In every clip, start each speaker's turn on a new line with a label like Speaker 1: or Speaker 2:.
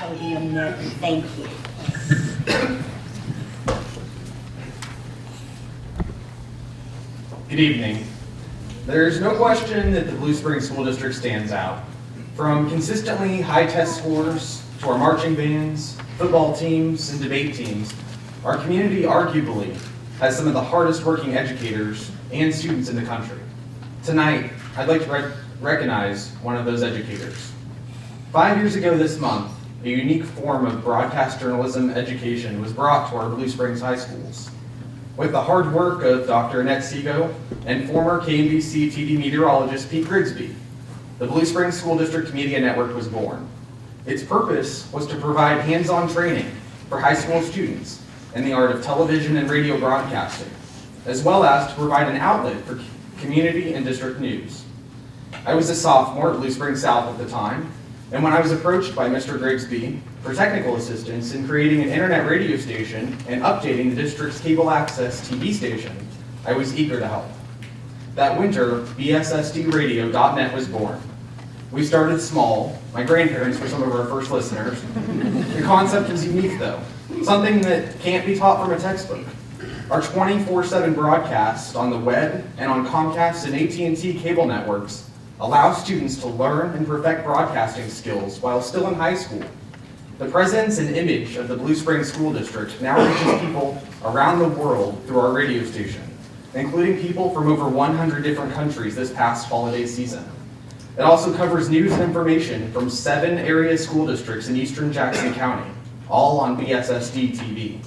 Speaker 1: podium, Nick. Thank you.
Speaker 2: Good evening. There's no question that the Blue Springs School District stands out. From consistently high test scores to our marching bands, football teams, and debate teams, our community arguably has some of the hardest working educators and students in the country. Tonight, I'd like to recognize one of those educators. 5 years ago this month, a unique form of broadcast journalism education was brought to our Blue Springs high schools. With the hard work of Dr. Annette Sego and former KMBC TV meteorologist Pete Grigsby, the Blue Springs School District Media Network was born. Its purpose was to provide hands-on training for high school students in the art of television and radio broadcasting, as well as to provide an outlet for community and district news. I was a sophomore at Blue Springs South at the time, and when I was approached by Mr. Grigsby for technical assistance in creating an internet radio station and updating the district's cable access TV station, I was eager to help. That winter, bssdradio.net was born. We started small. My grandparents were some of our first listeners. The concept is unique though, something that can't be taught from a textbook. Our 24/7 broadcast on the web and on Comcast and AT&T cable networks allow students to learn and perfect broadcasting skills while still in high school. The presence and image of the Blue Springs School District now reaches people around the world through our radio station, including people from over 100 different countries this past holiday season. It also covers news and information from 7 area school districts in eastern Jackson County, all on BSSD TV.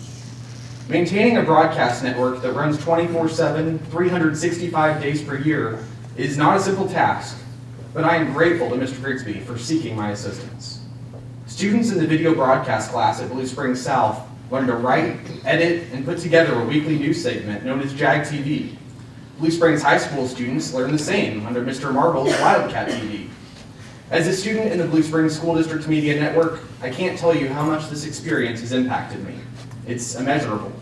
Speaker 2: Maintaining a broadcast network that runs 24/7, 365 days per year is not a simple task, but I am grateful to Mr. Grigsby for seeking my assistance. Students in the video broadcast class at Blue Springs South learn to write, edit, and put together a weekly news segment known as JAG TV. Blue Springs High School students learn the same under Mr. Marble's Wildcat TV. As a student in the Blue Springs School District Media Network, I can't tell you how much this experience has impacted me. It's immeasurable.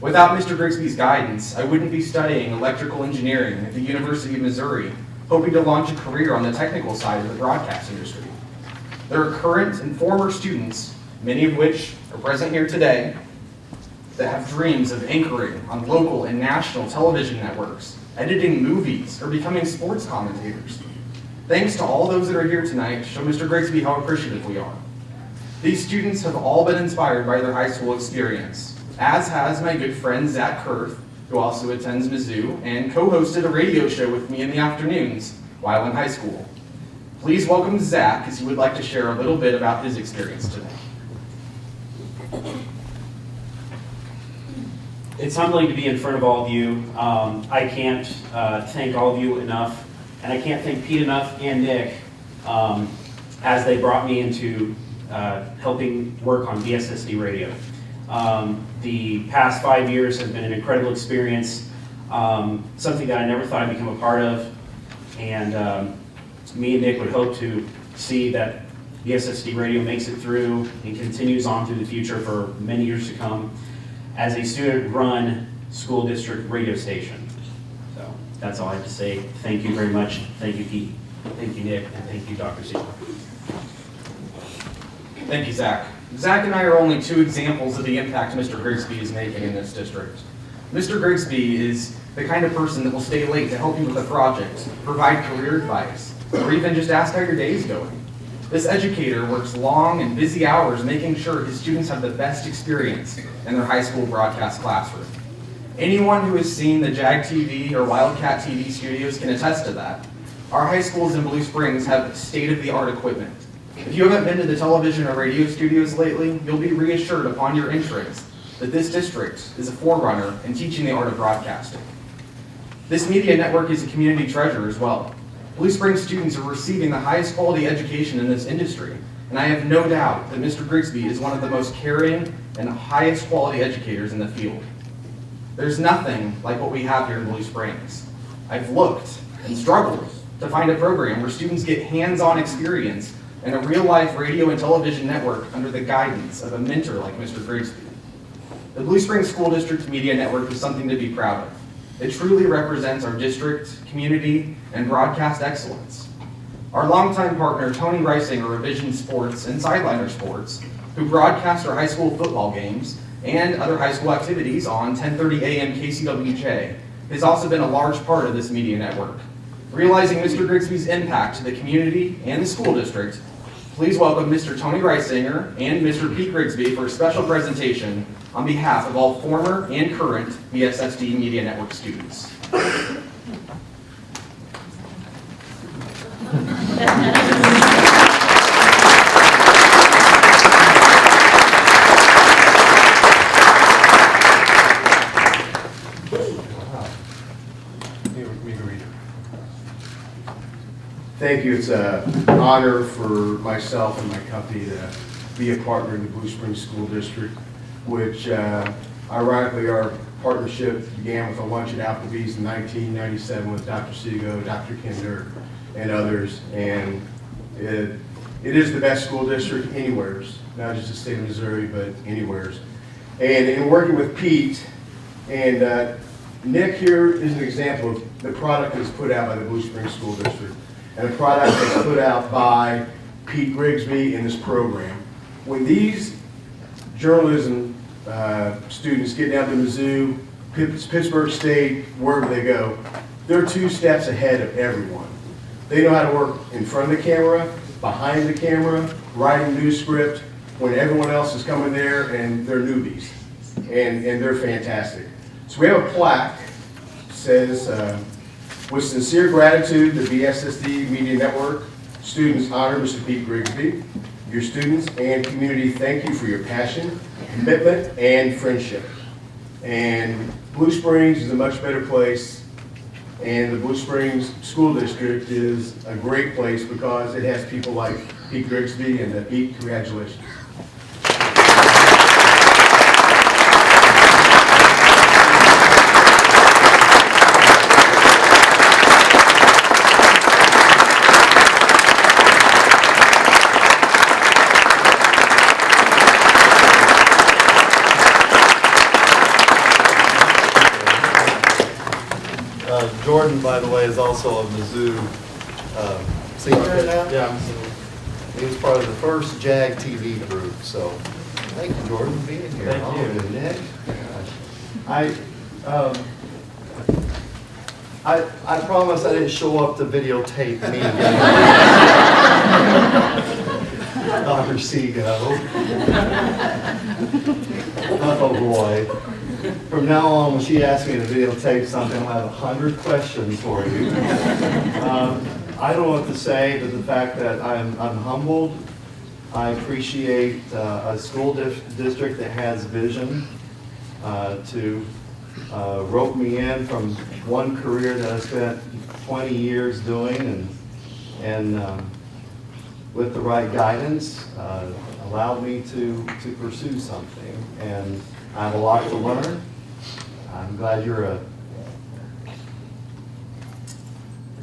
Speaker 2: Without Mr. Grigsby's guidance, I wouldn't be studying electrical engineering at the University of Missouri, hoping to launch a career on the technical side of the broadcast industry. There are current and former students, many of which are present here today, that have dreams of anchoring on local and national television networks, editing movies, or becoming sports commentators. Thanks to all those that are here tonight, show Mr. Grigsby how appreciative we are. These students have all been inspired by their high school experience, as has my good friend Zach Kurth, who also attends Mizzou and co-hosted a radio show with me in the afternoons while in high school. Please welcome Zach as he would like to share a little bit about his experience today.
Speaker 3: It's humbling to be in front of all of you. I can't thank all of you enough, and I can't thank Pete enough and Nick as they brought me into helping work on BSSD radio. The past 5 years have been an incredible experience, something that I never thought I'd become a part of, and me and Nick would hope to see that BSSD radio makes it through and continues on through the future for many years to come as a student-run school district radio station. So that's all I have to say. Thank you very much. Thank you, Pete. Thank you, Nick, and thank you, Dr. Segal.
Speaker 2: Thank you, Zach. Zach and I are only 2 examples of the impact Mr. Grigsby is making in this district. Mr. Grigsby is the kind of person that will stay late to help you with a project, provide career advice, or even just ask how your day is going. This educator works long and busy hours making sure his students have the best experience in their high school broadcast classroom. Anyone who has seen the JAG TV or Wildcat TV studios can attest to that. Our high schools in Blue Springs have state-of-the-art equipment. If you haven't been to the television or radio studios lately, you'll be reassured upon your entrance that this district is a forerunner in teaching the art of broadcasting. This media network is a community treasure as well. Blue Springs students are receiving the highest quality education in this industry, and I have no doubt that Mr. Grigsby is one of the most caring and highest quality educators in the field. There's nothing like what we have here in Blue Springs. I've looked and struggled to find a program where students get hands-on experience in a real-life radio and television network under the guidance of a mentor like Mr. Grigsby. The Blue Springs School District Media Network is something to be proud of. It truly represents our district, community, and broadcast excellence. Our longtime partner, Tony Reisinger of Vision Sports and Sideliner Sports, who broadcasts our high school football games and other high school activities on 1030 AM KCWJ, has also been a large part of this media network. Realizing Mr. Grigsby's impact to the community and the school district, please welcome Mr. Tony Reisinger and Mr. Pete Grigsby for a special presentation on behalf of all former and current VSSD Media Network students.
Speaker 4: Thank you. It's an honor for myself and my company to be a partner in the Blue Springs School District, which ironically our partnership began with a lunch at Applebee's in 1997 with Dr. Seago, Dr. Kinder, and others. And it is the best school district anywheres, not just the state of Missouri, but anywheres. And in working with Pete, and Nick here is an example of the product that's put out by the Blue Springs School District, and a product that's put out by Pete Grigsby in this program. When these journalism students get down to Mizzou, Pittsburgh State, wherever they go, they're 2 steps ahead of everyone. They know how to work in front of the camera, behind the camera, writing news script, when everyone else is coming there and they're newbies. And they're fantastic. So we have a plaque that says, with sincere gratitude, the VSSD Media Network students honor Mr. Pete Grigsby. Your students and community thank you for your passion, commitment, and friendship. And Blue Springs is a much better place, and the Blue Springs School District is a great place because it has people like Pete Grigsby, and Pete, congratulations.
Speaker 5: Jordan, by the way, is also a Mizzou senior now. Yeah, he was part of the first JAG TV group. So, thank you, Jordan, for being here.
Speaker 3: Thank you,
Speaker 5: Nick. I promise I didn't show up to videotape me again. Dr. Seago. Oh boy. From now on, when she asks me to videotape something, I'll have 100 questions for you. I don't know what to say, but the fact that I'm humbled. I appreciate a school district that has vision to rope me in from one career that I spent 20 years doing, and with the right guidance, allowed me to pursue something. And I have a lot to learn. I'm glad you're a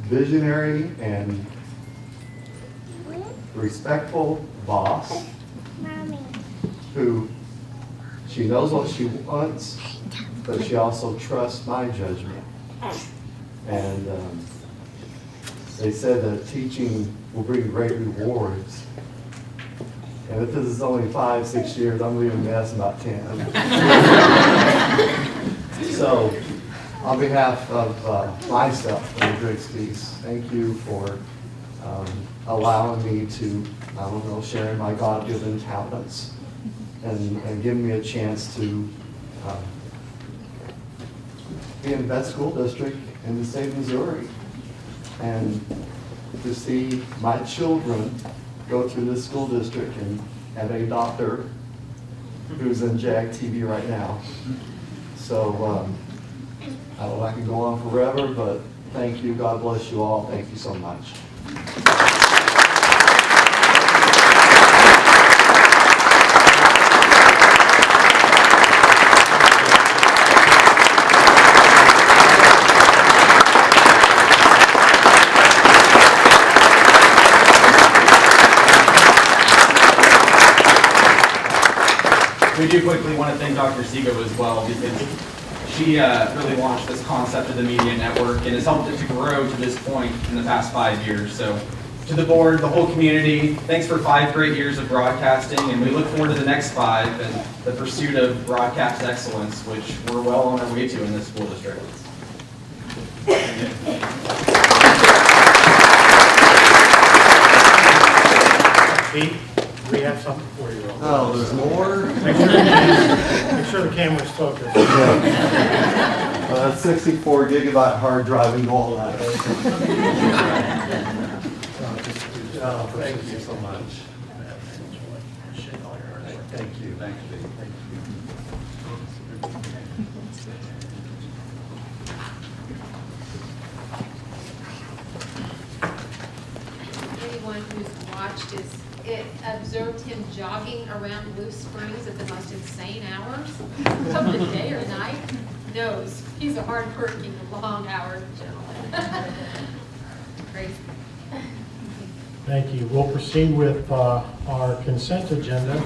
Speaker 5: visionary and respectful boss who she knows what she wants, but she also trusts my judgment. And they said that teaching will bring great rewards. And if this is only 5-6 years, I'm leaving mess about 10. So, on behalf of myself and the Grigsby's, thank you for allowing me to, I don't know, sharing my God-given talents and giving me a chance to be in the best school district in the state of Missouri. And to see my children go through this school district and have a doctor who's in JAG TV right now. So I don't know if I can go on forever, but thank you. God bless you all. Thank you so much.
Speaker 2: We do quickly want to thank Dr. Seago as well, because she really launched this concept of the media network and has helped it to grow to this point in the past 5 years. So To the board, the whole community, thanks for 5 great years of broadcasting, and we look forward to the next 5 and the pursuit of broadcast excellence, which we're well on our way to in this school district.
Speaker 6: Pete, we have something for you.
Speaker 5: Oh, there's more?
Speaker 6: Make sure the camera's focused.
Speaker 5: That 64 gigabyte hard drive and all that. Oh, thank you so much. Thank you. Thank you.
Speaker 7: Anyone who's watched it observed him jogging around Blue Springs at the most insane hours of the day or night knows he's a hardworking, long-hour gentleman. Crazy.
Speaker 6: Thank you. We'll proceed with our consent agenda.